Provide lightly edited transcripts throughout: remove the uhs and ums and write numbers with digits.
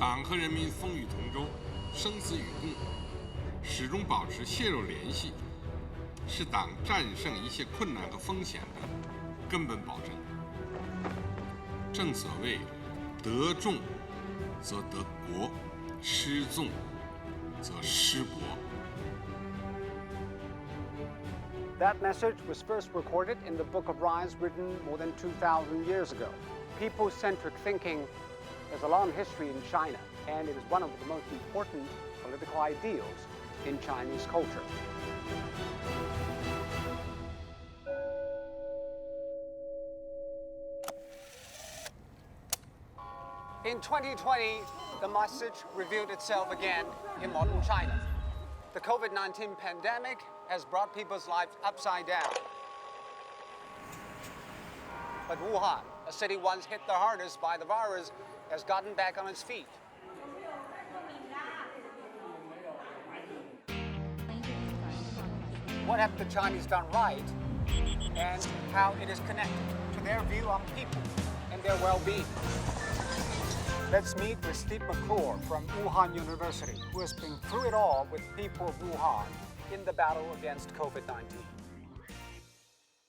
党和人民风雨同舟，生死与共，始终保持血肉联系，是党战胜一切困难和风险的根本保证。正所谓，得众则得国，失众则失国。 That message was first recorded in the Book of Rise, written more than 2,000 years ago. People-centric thinking has a long history in China, and it is one of the most important political ideals in Chinese culture. In 2020, the message revealed itself again in modern China. The COVID-19 pandemic has brought people's lives upside down. But Wuhan, a city once hit the hardest by the virus, has gotten back on its feet. What have the Chinese done right, and how it is connected to their view on people and their well-being? Let's meet with Steve McClure from Wuhan University, who has been through it all with people of Wuhan in the battle against COVID-19.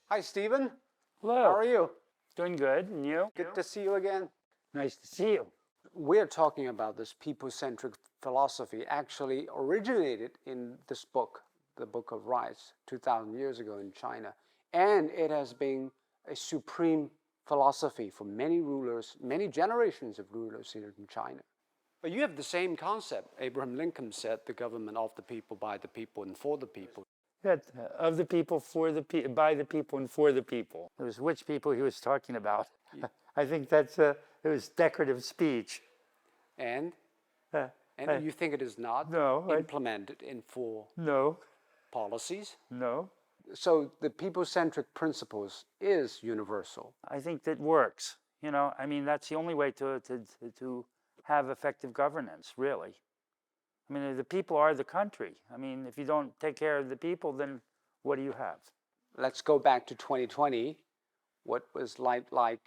Hi, Stephen. Hello. How are you? Doing good, and you? Good to see you again. Nice to see you. We're talking about this people-centric philosophy actually originated in this book, the Book of Rise, 2,000 years ago in China. And it has been a supreme philosophy for many rulers, many generations of rulers here in China. But you have the same concept. Abraham Lincoln said, the government of the people, by the people, and for the people. Of the people, for the by the people, and for the people. It was which people he was talking about. I think that's it was decorative speech. And you think it is not implemented in full policies? No. So the people-centric principles is universal. I think that works. You know, I mean, that's the only way to have effective governance, really. I mean, the people are the country. I mean, if you don't take care of the people, then what do you have? Let's go back to 2020. What was life like?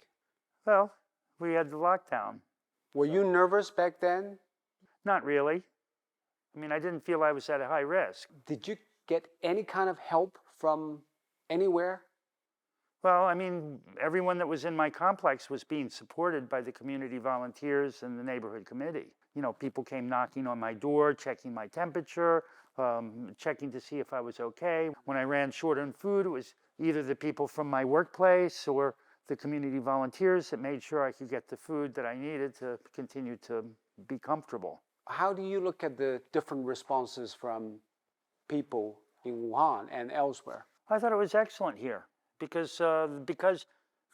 Well, we had the lockdown. Were you nervous back then? Not really. I mean, I didn't feel I was at a high risk. Did you get any kind of help from anywhere? Well, I mean, everyone that was in my complex was being supported by the community volunteers and the neighborhood committee. You know, people came knocking on my door, checking my temperature, checking to see if I was okay. When I ran short on food, it was either the people from my workplace or the community volunteers that made sure I could get the food that I needed to continue to be comfortable. How do you look at the different responses from people in Wuhan and elsewhere? I thought it was excellent here because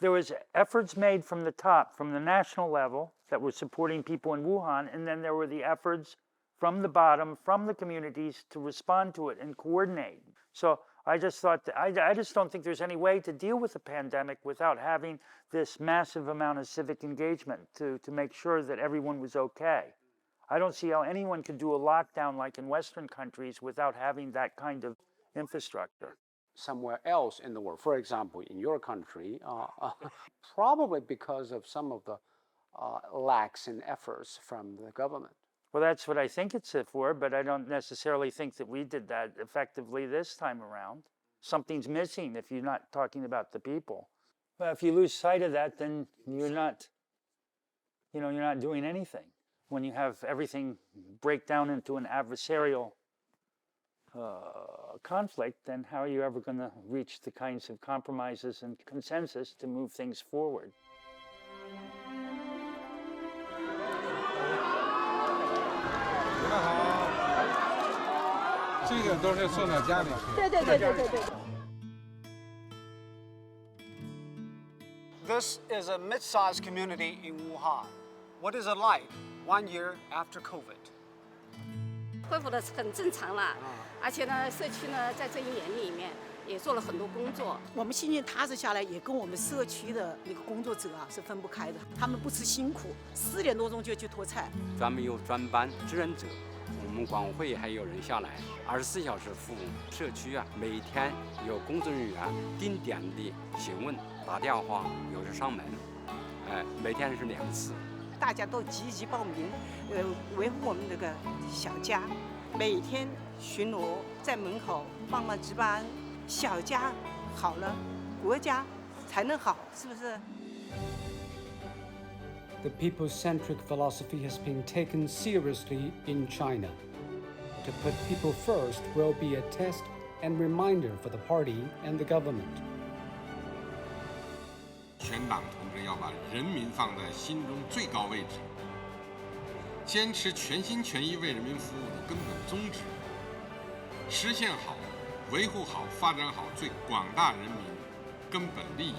there was efforts made from the top, from the national level, that were supporting people in Wuhan, and then there were the efforts from the bottom, from the communities, to respond to it and coordinate. So I just thought that I just don't think there's any way to deal with the pandemic without having this massive amount of civic engagement to make sure that everyone was okay. I don't see how anyone could do a lockdown like in Western countries without having that kind of infrastructure. Somewhere else in the world, for example, in your country, probably because of some of the lacks in efforts from the government. Well, that's what I think it's for, but I don't necessarily think that we did that effectively this time around. Something's missing if you're not talking about the people. Well, if you lose sight of that, then you're not doing anything. When you have everything break down into an adversarial conflict, then how are you ever going to reach the kinds of compromises and consensus to move things forward? 你们好，这个都是送到家里去。对对对对对对。 This is a mid-sized community in Wuhan. What is it like 1 year after COVID? 恢复的很正常了，而且呢，社区呢在这1年里面也做了很多工作。我们心情踏实下来，也跟我们社区的那个工作者是分不开的。他们不辞辛苦，4点多钟就去拖菜。专门有专班志愿者，我们管委会还有人下来，24小时服务社区啊。每天有工作人员定点的询问、打电话，有时上门，每天是2次。大家都积极报名，维护我们这个小家，每天巡逻在门口帮忙值班，小家好了，国家才能好，是不是？ The people-centric philosophy has been taken seriously in China. To put people first will be a test and reminder for the party and the government. 全党同志要把人民放在心中最高位置，坚持全心全意为人民服务的根本宗旨，实现好、维护好、发展好最广大人民根本利益。